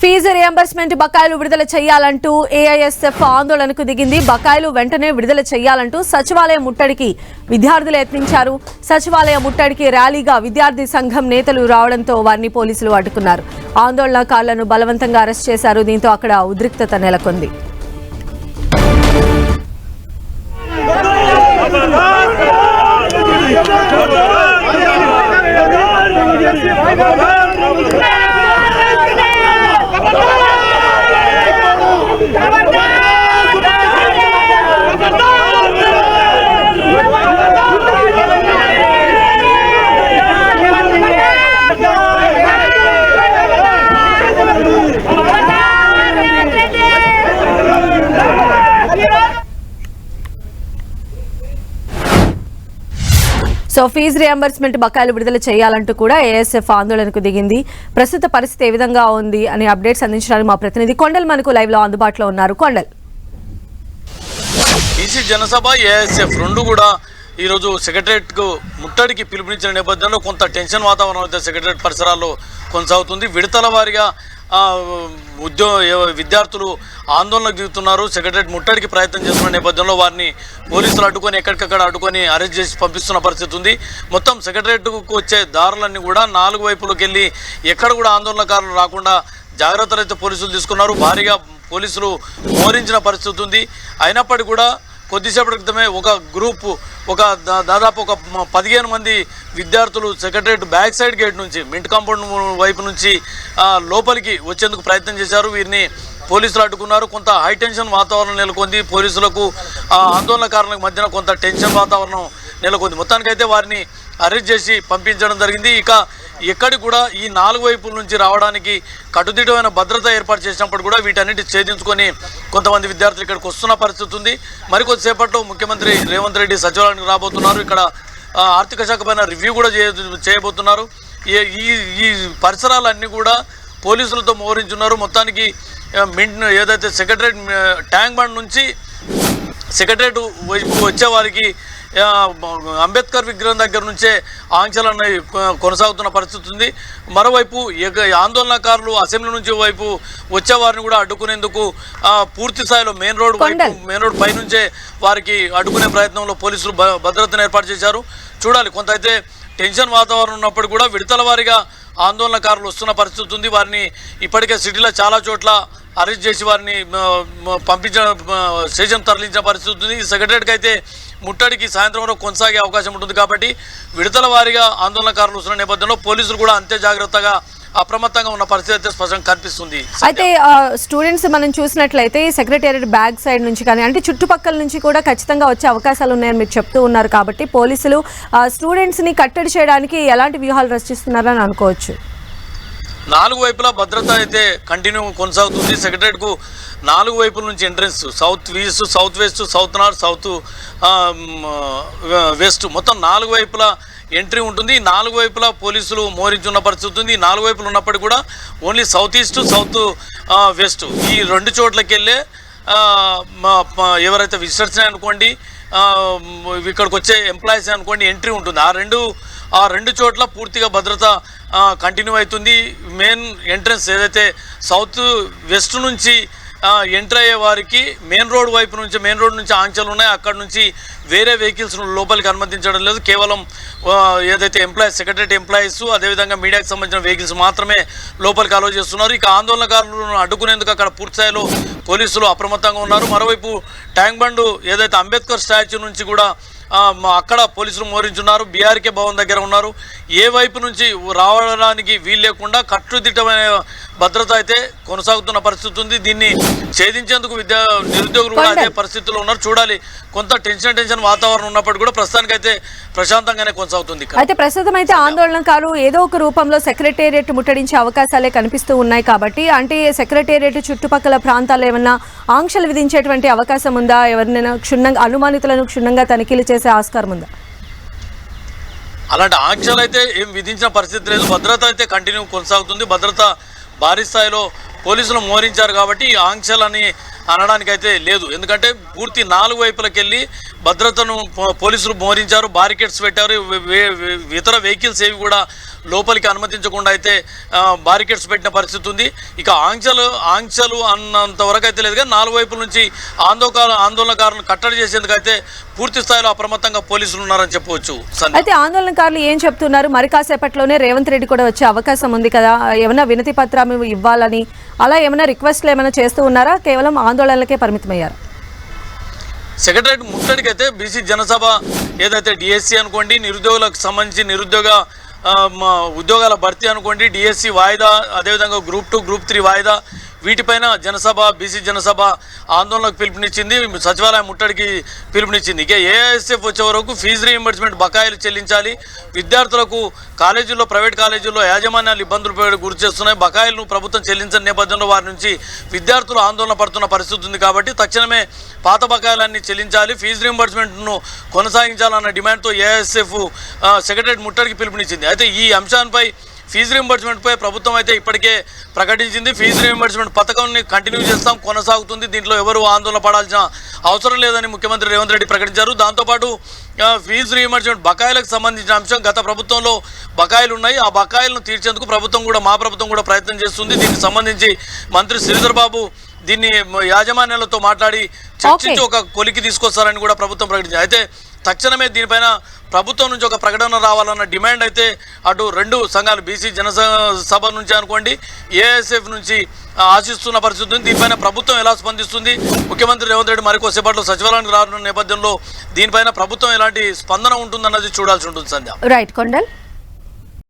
Fee reimbursement బకాయిలు విడుదల చేయాలంటూ ఏఐఎస్ఎఫ్ ఆందోళనకు దిగింది. బకాయిలు వెంటనే విడుదల చేయాలంటూ సచివాలయ ముట్టడికి విద్యార్థులు యత్నించారు. సచివాలయ ముట్టడికి ర్యాలీగా విద్యార్థి సంఘం నేతలు రావడంతో వారిని పోలీసులు అడ్డుకున్నారు. ఆందోళనకారులను బలవంతంగా అరెస్ట్ చేశారు. దీంతో అక్కడ ఉద్రిక్తత నెలకొంది. సో ఫీజు రియంబర్స్మెంట్ బకాయిలు విడుదల చేయాలంటూ కూడా ఏఎస్ఎఫ్ ఆందోళనకు దిగింది. ప్రస్తుత పరిస్థితి ఏ విధంగా ఉంది అని అప్డేట్స్ అందించడానికి మా ప్రతినిధి కొండల్ మనకు లైవ్ లో అందుబాటులో ఉన్నారు. కొండల్, బీసీ జనసభ ఏఎస్ఎఫ్ రెండు కూడా ఈరోజు సెక్రటరియట్ కు ముట్టడికి పిలుపునిచ్చిన నేపథ్యంలో కొంత టెన్షన్ వాతావరణం అయితే సెక్రటరియట్ పరిసరాల్లో కొనసాగుతుంది. విడతల వారీగా విద్యార్థులు ఆందోళనకు దిగుతున్నారు. సెక్రటరియట్ ముట్టడికి ప్రయత్నం చేస్తున్న నేపథ్యంలో వారిని పోలీసులు అడ్డుకొని ఎక్కడికక్కడ అడ్డుకొని అరెస్ట్ చేసి పంపిస్తున్న పరిస్థితి ఉంది. మొత్తం సెక్రటరియట్కు వచ్చే దారులన్నీ కూడా నాలుగు వైపులకు వెళ్ళి ఎక్కడ కూడా ఆందోళనకారులు రాకుండా జాగ్రత్తలు అయితే పోలీసులు తీసుకున్నారు. భారీగా పోలీసులు మోహరించిన పరిస్థితి ఉంది. అయినప్పటికీ కూడా కొద్దిసేపటి క్రితమే ఒక దాదాపు ఒక 15 మంది విద్యార్థులు సెక్రటరియట్ బ్యాక్ సైడ్ గేట్ నుంచి మింట్ కాంపౌండ్ వైపు నుంచి లోపలికి వచ్చేందుకు ప్రయత్నం చేశారు. వీరిని పోలీసులు అడ్డుకున్నారు. కొంత హై టెన్షన్ వాతావరణం నెలకొంది. పోలీసులకు ఆందోళనకారులకు మధ్యన కొంత టెన్షన్ వాతావరణం నెలకొంది. మొత్తానికైతే వారిని అరెస్ట్ చేసి పంపించడం జరిగింది. ఇక ఎక్కడికి కూడా ఈ నాలుగు వైపుల నుంచి రావడానికి కట్టుదిట్టమైన భద్రత ఏర్పాటు చేసినప్పుడు కూడా వీటన్నిటి ఛేదించుకొని కొంతమంది విద్యార్థులు ఇక్కడికి వస్తున్న పరిస్థితి ఉంది. మరికొద్దిసేపట్లో ముఖ్యమంత్రి రేవంత్ రెడ్డి సచివాలయానికి రాబోతున్నారు. ఇక్కడ ఆర్థిక శాఖ పైన రివ్యూ కూడా చేయబోతున్నారు. ఈ పరిసరాలన్నీ కూడా పోలీసులతో మోహరించున్నారు. మొత్తానికి ఏదైతే సెక్రటరియట్ ట్యాంక్ బండ్ నుంచి సెక్రటరియట్ వచ్చే వారికి అంబేద్కర్ విగ్రహం దగ్గర నుంచే ఆంక్షలు కొనసాగుతున్న పరిస్థితి ఉంది. మరోవైపు ఆందోళనకారులు అసెంబ్లీ నుంచి వైపు వచ్చేవారిని కూడా అడ్డుకునేందుకు పూర్తి స్థాయిలో మెయిన్ రోడ్ పై నుంచే వారికి అడ్డుకునే ప్రయత్నంలో పోలీసులు భద్రతను ఏర్పాటు చేశారు. చూడాలి, కొంత అయితే టెన్షన్ వాతావరణం ఉన్నప్పుడు కూడా విడతల వారీగా ఆందోళనకారులు వస్తున్న పరిస్థితి ఉంది. వారిని ఇప్పటికే సిటీలో చాలా చోట్ల అరెస్ట్ చేసి వారిని స్టేషన్ తరలించిన పరిస్థితి ఉంది. ఈ సెక్రటరియట్కి అయితే ముట్టడికి సాయంత్రం వరకు కొనసాగే అవకాశం ఉంటుంది. కాబట్టి విడతల వారీగా ఆందోళనకారులు వస్తున్న నేపథ్యంలో పోలీసులు కూడా అంతే జాగ్రత్తగా అప్రమత్తంగా ఉన్న పరిస్థితి అయితే స్పష్టంగా కనిపిస్తుంది. అయితే స్టూడెంట్స్ మనం చూసినట్లయితే సెక్రటేరియట్ బ్యాక్ సైడ్ నుంచి కానీ అంటే చుట్టుపక్కల నుంచి కూడా ఖచ్చితంగా వచ్చే అవకాశాలు ఉన్నాయని మీరు చెప్తూ ఉన్నారు. కాబట్టి పోలీసులు స్టూడెంట్స్ ని కట్టడి చేయడానికి ఎలాంటి వ్యూహాలు రచిస్తున్నారని అనుకోవచ్చు? నాలుగు వైపులా భద్రత అయితే కంటిన్యూ కొనసాగుతుంది. సెక్రటరియట్కు నాలుగు వైపుల నుంచి entrance south east, south west, south north, south west మొత్తం నాలుగు వైపులా ఎంట్రీ ఉంటుంది. నాలుగు వైపులా పోలీసులు మోహరించున్న పరిస్థితి ఉంది. నాలుగు వైపులు ఉన్నప్పటికీ కూడా only south east, south west ఈ రెండు చోట్లకి వెళ్ళే ఎవరైతే విజిటర్స్ అనుకోండి, ఇక్కడికి వచ్చే ఎంప్లాయీస్ అనుకోండి ఎంట్రీ ఉంటుంది. ఆ రెండు చోట్ల పూర్తిగా భద్రత కంటిన్యూ అవుతుంది. మెయిన్ ఎంట్రన్స్ ఏదైతే సౌత్ వెస్ట్ నుంచి ఎంటర్ అయ్యే వారికి మెయిన్ రోడ్ నుంచి ఆంక్షలు ఉన్నాయి. అక్కడ నుంచి వేరే వెహికల్స్ లోపలికి అనుమతించడం లేదు. కేవలం ఏదైతే సెక్రటరియట్ ఎంప్లాయీస్ అదేవిధంగా మీడియాకి సంబంధించిన వెహికల్స్ మాత్రమే లోపలికి అలౌ చేస్తున్నారు. ఇక ఆందోళనకారులను అడ్డుకునేందుకు అక్కడ పూర్తిస్థాయిలో పోలీసులు అప్రమత్తంగా ఉన్నారు. మరోవైపు ట్యాంక్ బండ్ ఏదైతే అంబేద్కర్ స్టాచ్యూ నుంచి కూడా అక్కడ పోలీసులు మోహరించున్నారు. బీఆర్కే భవన్ దగ్గర ఉన్నారు. ఏ వైపు నుంచి రావడానికి వీలు లేకుండా కట్టుదిట్టమైన భద్రత అయితే కొనసాగుతున్న పరిస్థితి ఉంది. దీన్ని ఛేదించేందుకు నిరుద్యోగులు కూడా అదే పరిస్థితుల్లో ఉన్నారు. చూడాలి, కొంత టెన్షన్ వాతావరణం ఉన్నప్పటికీ కూడా ప్రస్తుతానికైతే ప్రశాంతంగానే కొనసాగుతుంది. అయితే ప్రస్తుతం అయితే ఆందోళనకారులు ఏదో ఒక రూపంలో సెక్రటేరియట్ ముట్టడించే అవకాశాలే కనిపిస్తూ ఉన్నాయి. కాబట్టి అంటే సెక్రటేరియట్ చుట్టుపక్కల ప్రాంతాల్లో ఏమన్నా ఆంక్షలు విధించేటువంటి అవకాశం ఉందా? ఎవరినైనా అనుమానితులను క్షుణ్ణంగా తనిఖీలు చేసే ఆస్కారం ఉందా? అలాంటి ఆంక్షలు అయితే ఏం విధించిన పరిస్థితి లేదు. భద్రత అయితే కంటిన్యూ కొనసాగుతుంది. భద్రత భారీ స్థాయిలో పోలీసులు మోహరించారు కాబట్టి ఆంక్షలని అనడానికైతే లేదు. ఎందుకంటే పూర్తి నాలుగు వైపులకు వెళ్ళి భద్రతను పోలీసులు మోహరించారు, బారికేడ్స్ పెట్టారు. ఇతర వెహికల్స్ ఏవి కూడా లోపలికి అనుమతించకుండా అయితే బారికేడ్స్ పెట్టిన పరిస్థితి ఉంది. ఇక ఆంక్షలు అన్నంత వరకు అయితే లేదు, కానీ 4 వైపుల నుంచి ఆందోళనకారులను కట్టడి చేసేందుకు అయితే పూర్తి స్థాయిలో అప్రమత్తంగా పోలీసులు ఉన్నారని చెప్పవచ్చు. అయితే ఆందోళనకారులు ఏం చెప్తున్నారు? మరి కాసేపట్లోనే రేవంత్ రెడ్డి కూడా వచ్చే అవకాశం ఉంది కదా, ఏమైనా వినతి పత్రం ఇవ్వాలని అలా ఏమైనా రిక్వెస్ట్లు ఏమైనా చేస్తూ ఉన్నారా? కేవలం ఆందోళనలకే పరిమితమయ్యారు? సెక్రటరేట్ ముట్టడికి అయితే బీసీ జనసభ ఏదైతే డిఎస్సి అనుకోండి, నిరుద్యోగులకు సంబంధించి ఉద్యోగాల భర్తీ అనుకోండి, డిఎస్సి వాయిదా, అదేవిధంగా గ్రూప్ 2 గ్రూప్ 3 వాయిదా, వీటిపైన బీసీ జనసభ ఆందోళనకు పిలుపునిచ్చింది, సచివాలయం ముట్టడికి పిలుపునిచ్చింది. ఇక ఏఐఎస్ఎఫ్ వచ్చే వరకు ఫీజు రీయింబర్స్మెంట్ బకాయిలు చెల్లించాలి, విద్యార్థులకు కాలేజీల్లో ప్రైవేట్ కాలేజీల్లో యాజమాన్యాలు ఇబ్బందులు గురి చేస్తున్నాయి, బకాయిలను ప్రభుత్వం చెల్లించిన నేపథ్యంలో వారి నుంచి విద్యార్థులు ఆందోళన పడుతున్న పరిస్థితి ఉంది. కాబట్టి తక్షణమే పాత బకాయిలన్నీ చెల్లించాలి, ఫీజు రీయింబర్స్మెంట్ను కొనసాగించాలన్న డిమాండ్తో ఏఐఎస్ఎఫ్ సెక్రటరేట్ ముట్టడికి పిలుపునిచ్చింది. అయితే ఈ అంశాలపై ఫీజు రీయింబర్స్మెంట్పై ప్రభుత్వం అయితే ఇప్పటికే ప్రకటించింది. ఫీజు రీయింబర్స్మెంట్ పథకాన్ని కంటిన్యూ చేస్తాం, కొనసాగుతుంది, దీంట్లో ఎవరు ఆందోళన పడాల్సిన అవసరం లేదని ముఖ్యమంత్రి రేవంత్ రెడ్డి ప్రకటించారు. దాంతోపాటు ఫీజు రీయింబర్స్మెంట్ బకాయిలకు సంబంధించిన అంశం, గత ప్రభుత్వంలో బకాయిలు ఉన్నాయి, ఆ బకాయిలను తీర్చేందుకు మా ప్రభుత్వం కూడా ప్రయత్నం చేస్తుంది. దీనికి సంబంధించి మంత్రి శ్రీధర్ బాబు దీన్ని యాజమాన్యాలతో మాట్లాడి చర్చించి ఒక కొలికి తీసుకొస్తారని కూడా ప్రభుత్వం ప్రకటించింది. అయితే తక్షణమే దీనిపైన ప్రభుత్వం నుంచి ఒక ప్రకటన రావాలన్న డిమాండ్ అయితే అటు 2 సంఘాలు బీసీ జనసభ నుంచి అనుకోండి, ఏఐఎస్ఎఫ్ నుంచి ఆశిస్తున్న పరిస్థితి ఉంది. దీనిపైన ప్రభుత్వం ఎలా స్పందిస్తుంది? ముఖ్యమంత్రి రేవంత్ రెడ్డి మరికొద్దిసేపట్లో సచివాలయానికి రానున్న నేపథ్యంలో దీనిపైన ప్రభుత్వం ఎలాంటి స్పందన ఉంటుందన్నది చూడాల్సి ఉంటుంది. సంధ్య. రైట్ కొండల్.